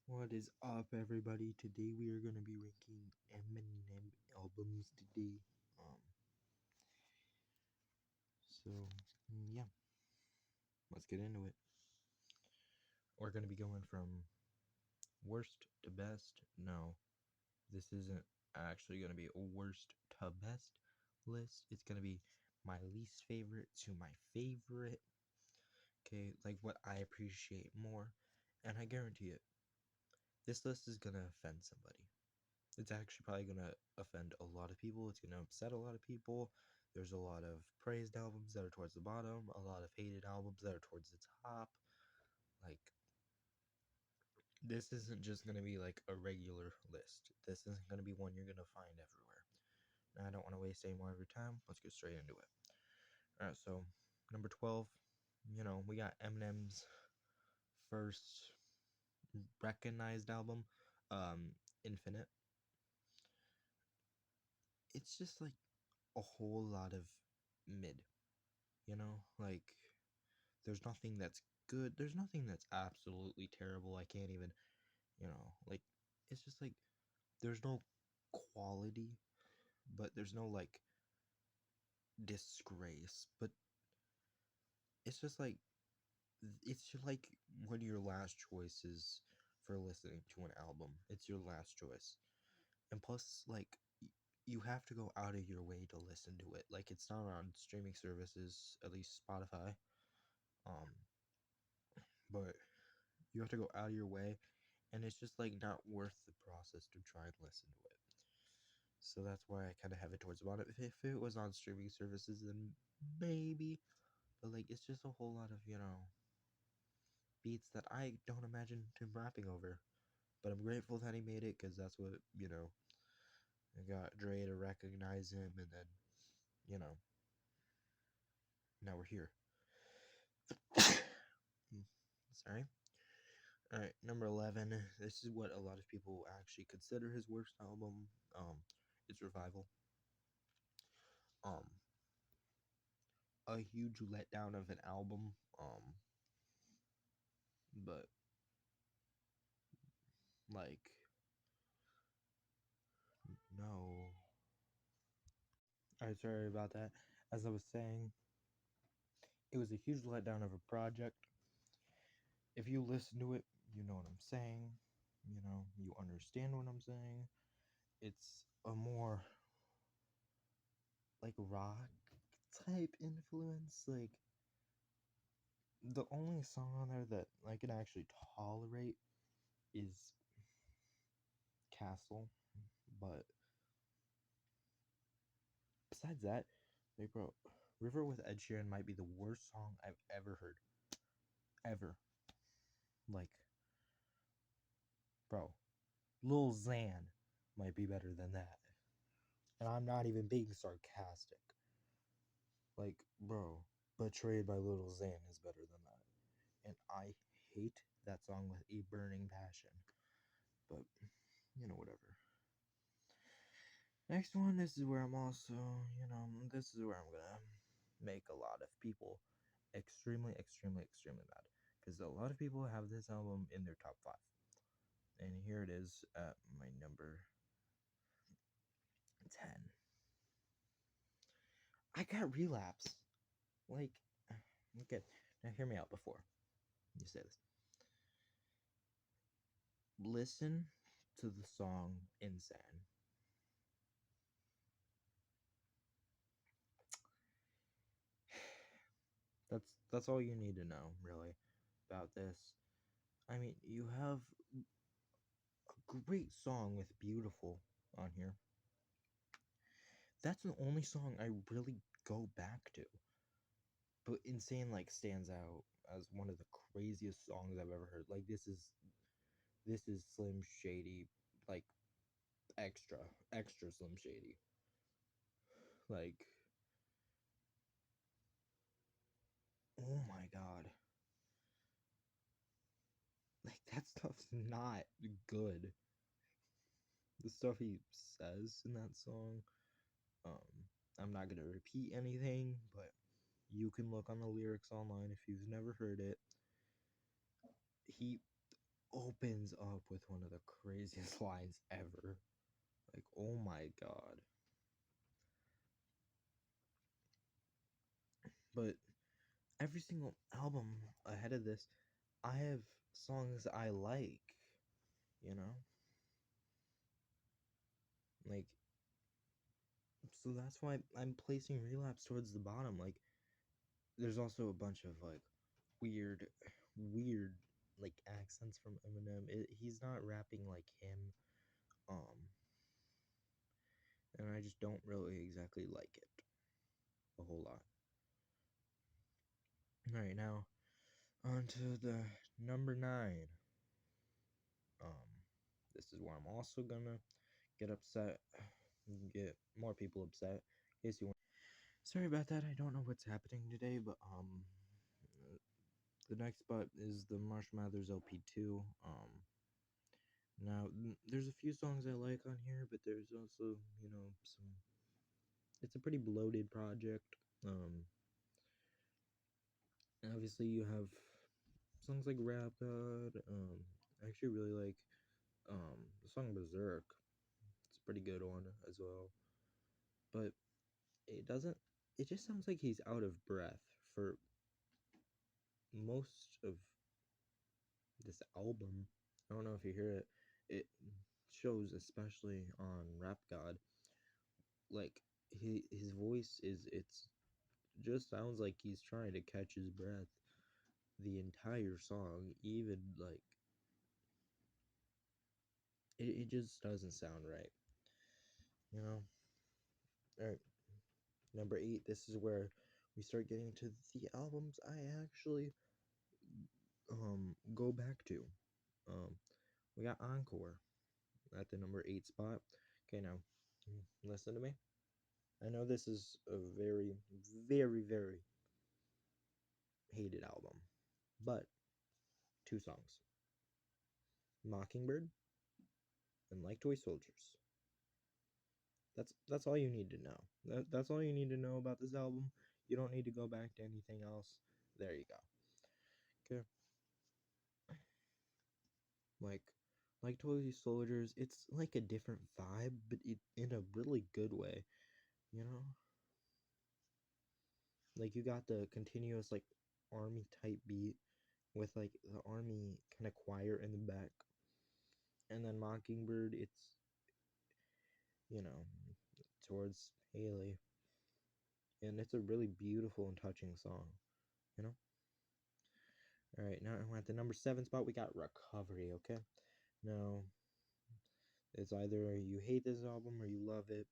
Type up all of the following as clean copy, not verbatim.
What is up, everybody? Today we are going to be ranking Eminem albums today. Um, yeah, let's get into it. We're going to be going from worst to best. No, this isn't actually going to be a worst to best list. It's going to be my least favorite to my favorite. Okay, like what I appreciate more. And I guarantee it, this list is going to offend somebody. It's actually probably going to offend a lot of people. It's going to upset a lot of people. There's a lot of praised albums that are towards the bottom, a lot of hated albums that are towards the top. Like, this isn't just going to be like a regular list. This isn't going to be one you're going to find everywhere. Now, I don't want to waste any more of your time. Let's get straight into it. Alright, so number 12, we got Eminem's first recognized album, Infinite. It's just like a whole lot of mid. Like there's nothing that's good, there's nothing that's absolutely terrible. I can't even, like, it's just like there's no quality, but there's no like disgrace. But it's just like one of your last choices for listening to an album. It's your last choice. And plus, like, you have to go out of your way to listen to it. Like, it's not on streaming services, at least Spotify. um but you have to go out of your way, and it's just like not worth the process to try and listen to it. So that's why I kind of have it towards the bottom. If it was on streaming services, then maybe, but like it's just a whole lot of beats that I don't imagine him rapping over. But I'm grateful that he made it, because that's what I got Dre to recognize him, and then you know now we're here. Sorry. All right, number 11. This is what a lot of people actually consider his worst album. It's Revival. Um, a huge letdown of an album. But like, no. Alright, sorry about that. As I was saying, it was a huge letdown of a project. If you listen to it, you know what I'm saying. You understand what I'm saying. It's a more like rock type influence. Like, the only song on there that I can actually tolerate is Castle. But besides that, like, bro, River with Ed Sheeran might be the worst song I've ever heard. Ever. Like, bro, Lil Xan might be better than that. And I'm not even being sarcastic. Like, bro, Betrayed by Lil Xan is better than that. And I hate that song with a burning passion. But, whatever. Next one, this is where I'm also, this is where I'm gonna make a lot of people extremely, extremely, extremely mad. Because a lot of people have this album in their top 5. And here it is at my number 10. I got Relapse. Like, okay, now hear me out before you say this. Listen to the song Insane. That's all you need to know, really, about this. I mean, you have a great song with Beautiful on here. That's the only song I really go back to. But Insane, like, stands out as one of the craziest songs I've ever heard. Like, this is Slim Shady, like, extra Slim Shady. Like, oh my god. Like, that stuff's not good. The stuff he says in that song, um, I'm not gonna repeat anything, but you can look on the lyrics online if you've never heard it. He, opens up with one of the craziest lines ever. Like, oh my god. But every single album ahead of this, I have songs I like, you know? Like, so that's why I'm placing Relapse towards the bottom. Like, there's also a bunch of, like, weird, like, accents from Eminem. He's not rapping like him. Um, and I just don't really exactly like it a whole lot. Alright, now, on to the number 9. Um, this is where I'm also gonna get upset, get more people upset. In case you want. Sorry about that. I don't know what's happening today, but the next spot is the Marsh Mathers LP2. Now there's a few songs I like on here, but there's also some. It's a pretty bloated project. Obviously you have songs like Rap God. I actually really like the song Berserk. It's a pretty good one as well. But it doesn't. It just sounds like he's out of breath for most of this album. I don't know if you hear it. It shows especially on Rap God. Like his voice is it's just sounds like he's trying to catch his breath the entire song. Even like it just doesn't sound right. You know. All right, number 8. This is where we start getting to the albums I actually go back to. Um, we got Encore at the number 8 spot. Okay, now listen to me. I know this is a very, very, very hated album, but two songs, Mockingbird and Like Toy Soldiers. That's all you need to know. That's all you need to know about this album. You don't need to go back to anything else. There you go. Okay. Like Toy Soldiers, it's like a different vibe, but in a really good way, you know? Like you got the continuous like army type beat with like the army kind of choir in the back. And then Mockingbird, it's you know, towards Haley. And it's a really beautiful and touching song, you know? Alright, now at the number 7 spot we got Recovery, okay? Now it's either you hate this album or you love it.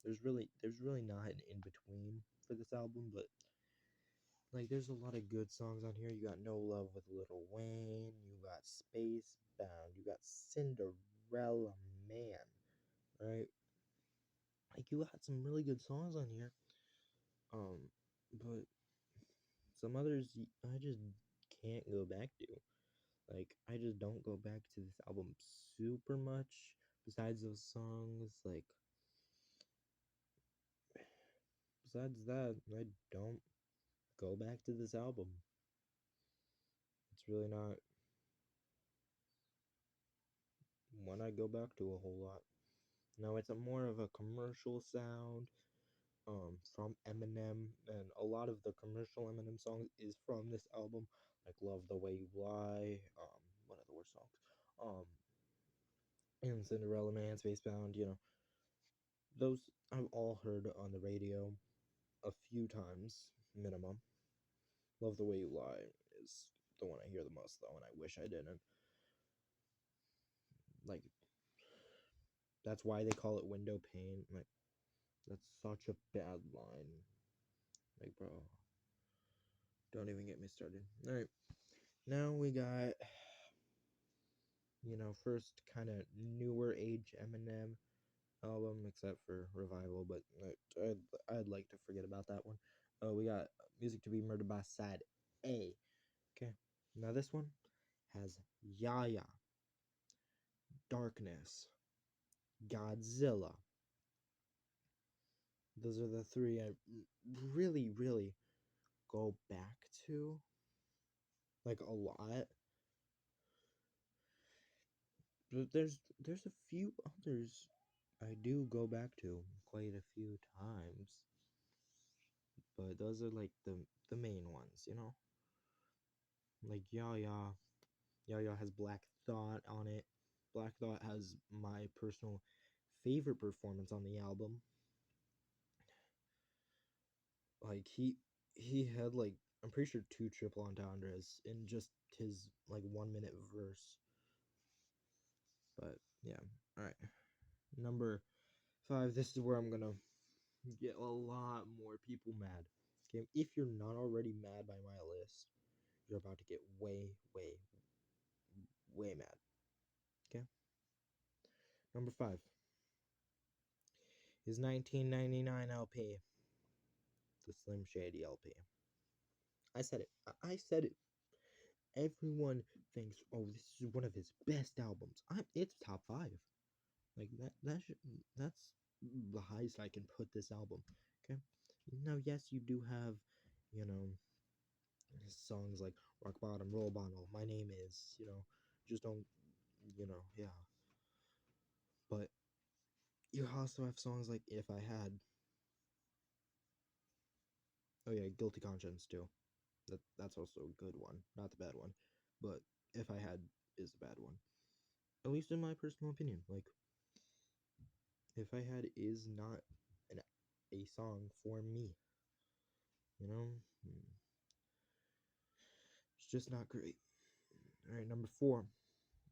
There's really not an in between for this album, but like there's a lot of good songs on here. You got No Love with Lil Wayne, you got Space Bound, you got Cinderella Man, right? Like you got some really good songs on here. But some others I just can't go back to. Like I just don't go back to this album super much. Besides those songs, like besides that, I don't go back to this album. It's really not one I go back to a whole lot. Now it's a more of a commercial sound from Eminem, and a lot of the commercial Eminem songs is from this album, like Love the Way You Lie, what are the worst songs? And Cinderella Man, Spacebound, those I've all heard on the radio a few times minimum. Love the Way You Lie is the one I hear the most though, and I wish I didn't. Like that's why they call it window pane. Like that's such a bad line. Like bro, don't even get me started. All right, now we got first kind of newer age Eminem album, except for Revival, but I'd like to forget about that one. We got Music to Be Murdered by Side A. Okay, now this one has Yaya, Darkness, Godzilla. Those are the three I really, really go back to, like a lot. But there's a few others I do go back to quite a few times, but those are like the main ones, you know? Like Ya has Black Thought on it. Black Thought has my personal favorite performance on the album. Like he had like I'm pretty sure two triple entendres in just his like 1 minute verse. But yeah, all right. Number five. This is where I'm gonna get a lot more people mad. Okay, if you're not already mad by my list, you're about to get way mad. Okay. Number five is 1999 LP, the Slim Shady LP. I said it. I said it. Everyone thinks, oh, this is one of his best albums. It's top five. Like that's the highest I can put this album. Okay. Now, yes, you do have, you know, songs like Rock Bottom, Roll Bottle, My Name Is, just don't, yeah. But you also have songs like If I Had. Oh yeah, Guilty Conscience too. That's also a good one, not the bad one. But If I Had is the bad one. At least in my personal opinion. Like, If I Had is not a song for me. You know? It's just not great. Alright, number four.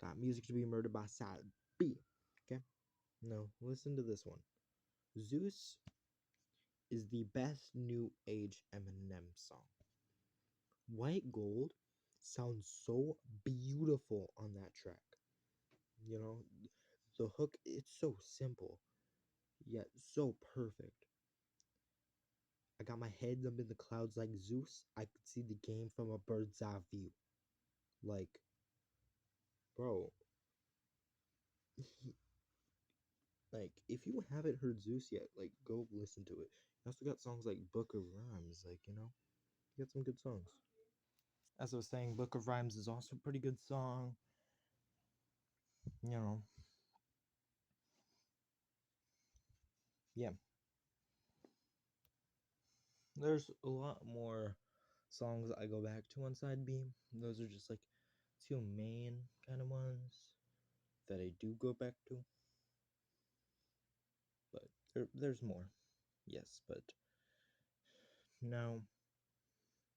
Got Music to Be Murdered by Side B. Okay? No, listen to this one. Zeus is the best new age Eminem song. White Gold sounds so beautiful on that track. You know, the hook, it's so simple, yet so perfect. I got my head up in the clouds like Zeus. I could see the game from a bird's eye view. Like, bro, he, like, if you haven't heard Zeus yet, like, go listen to it. You also got songs like Book of Rhymes, like, you got some good songs. As I was saying, Book of Rhymes is also a pretty good song. You know, yeah. There's a lot more songs I go back to on side B. Those are just like two main kind of ones that I do go back to. But there's more. Yes, but now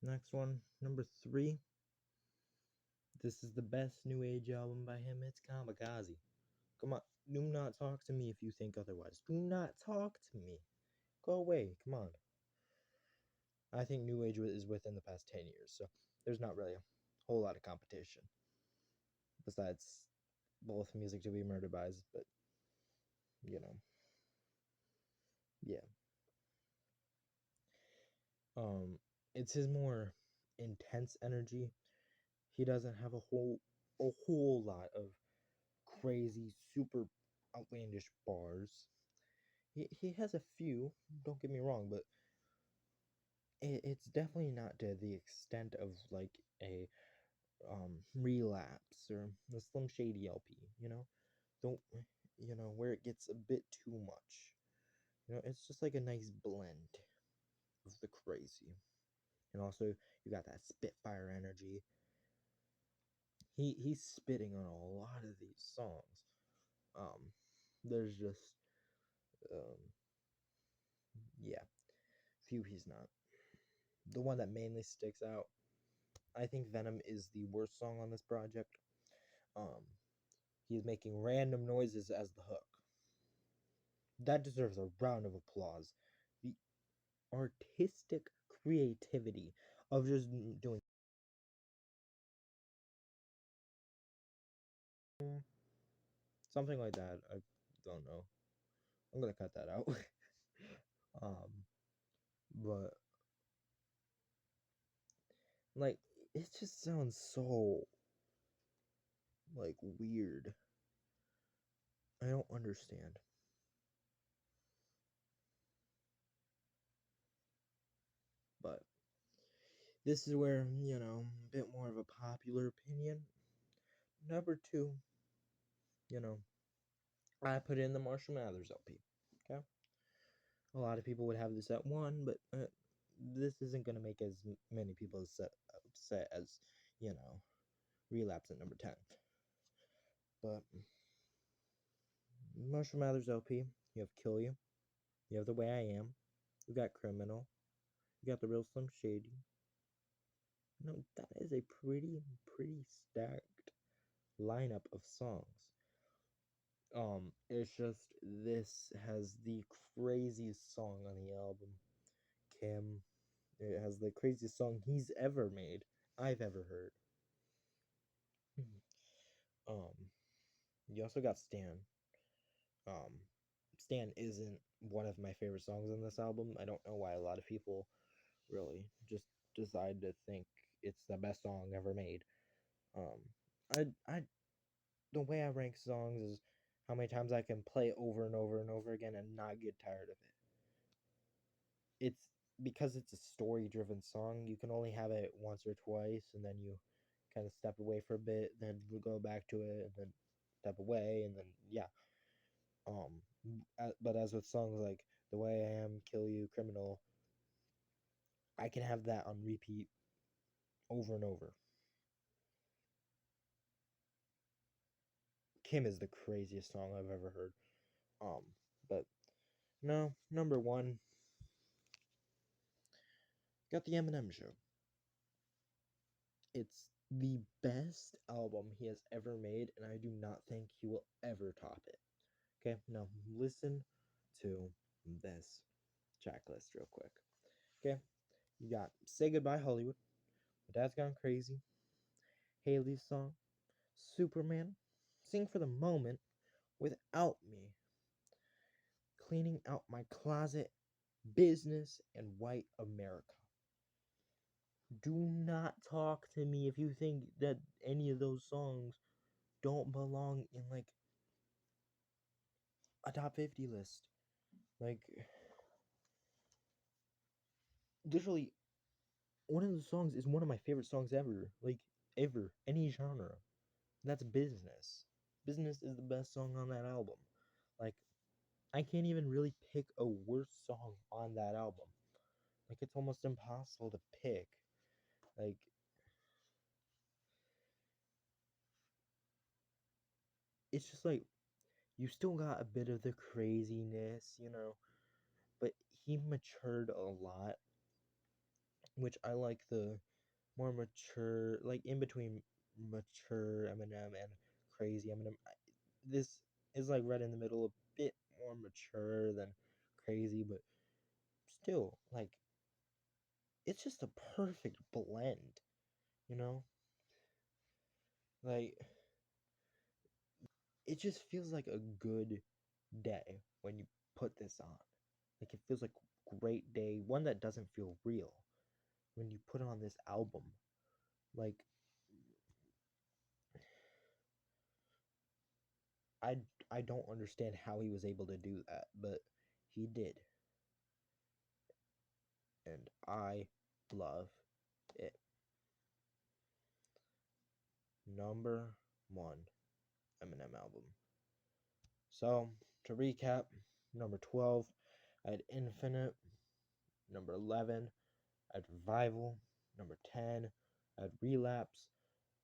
next one, number three. This is the best new age album by him. It's Kamikaze. Come on, do not talk to me if you think otherwise. Do not talk to me. Go away. Come on. I think new age is within the past 10 years, so there's not really a whole lot of competition. Besides both Music to Be Murdered by, but you know, yeah. Um, it's his more intense energy. He doesn't have a whole lot of crazy, super outlandish bars. He has a few, don't get me wrong, but it's definitely not to the extent of like a relapse or the Slim Shady LP, don't where it gets a bit too much. It's just like a nice blend of the crazy. And also you got that Spitfire energy. He's spitting on a lot of these songs. There's just um yeah, few he's not. The one that mainly sticks out, I think Venom is the worst song on this project. Um he's making random noises as the hook. That deserves a round of applause. The artistic creativity of just doing something like that. I don't know. I'm gonna cut that out. um, but like it just sounds so like weird. I don't understand. But this is where, a bit more of a popular opinion. Number two you know, I put in the Marshall Mathers LP. Okay, a lot of people would have this at one, but this isn't gonna make as many people upset as, you know, Relapse at number 10. But Marshall Mathers LP, you have Kill You, you have The Way I Am, you got Criminal, you got The Real Slim Shady. No, that is a pretty stacked lineup of songs. It's just this has the craziest song on the album. Kim. It has the craziest song he's ever made. I've ever heard. um, you also got Stan. Um, Stan isn't one of my favorite songs on this album. I don't know why a lot of people really just decide to think it's the best song ever made. I the way I rank songs is how many times I can play over and over and over again and not get tired of it. It's because it's a story driven song, you can only have it once or twice and then you kind of step away for a bit, then you go back to it and then step away and then yeah. Um but as with songs like The Way I Am, Kill You, Criminal, I can have that on repeat over and over. Kim is the craziest song I've ever heard. But no, number one, got the Eminem Show. It's the best album he has ever made, and I do not think he will ever top it. Okay, now listen to this checklist real quick. Okay, you got Say Goodbye Hollywood, My Dad's Gone Crazy, Haley's Song, Superman, Sing for the Moment, Without Me, Cleaning Out My Closet, Business, and White America. Do not talk to me if you think that any of those songs don't belong in like a top 50 list. Like, literally, one of the songs is one of my favorite songs ever. Like, ever. Any genre. That's Business. Business is the best song on that album. Like, I can't even really pick a worse song on that album. Like, it's almost impossible to pick. Like, it's just like, you still got a bit of the craziness, you know, but he matured a lot, which I like the more mature, like in between mature Eminem and crazy Eminem. This is like right in the middle, a bit more mature than crazy, but still, like, it's just a perfect blend, you know? Like, it just feels like a good day when you put this on. Like, it feels like a great day, one that doesn't feel real when you put on this album. Like, I I don't understand how he was able to do that, but he did. And I love it. Number one Eminem album. So, to recap, number 12, I had Infinite. Number 11, I had Revival. Number 10, I had Relapse.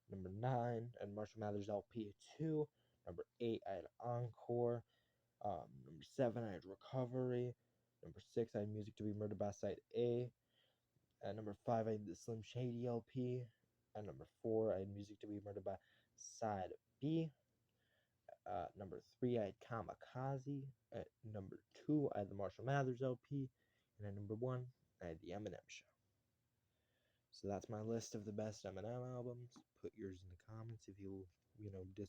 Number 9, I had Marshall Mathers LP 2. Number 8, I had Encore. Number 7, I had Recovery. Number 6, I had Music to Be Murdered by Side A. At number 5, I had the Slim Shady LP. At number 4, I had Music to Be Murdered by Side B. Number 3, I had Kamikaze. At number 2, I had the Marshall Mathers LP. And at number 1, I had the Eminem Show. So that's my list of the best Eminem albums. Put yours in the comments if you, disagree.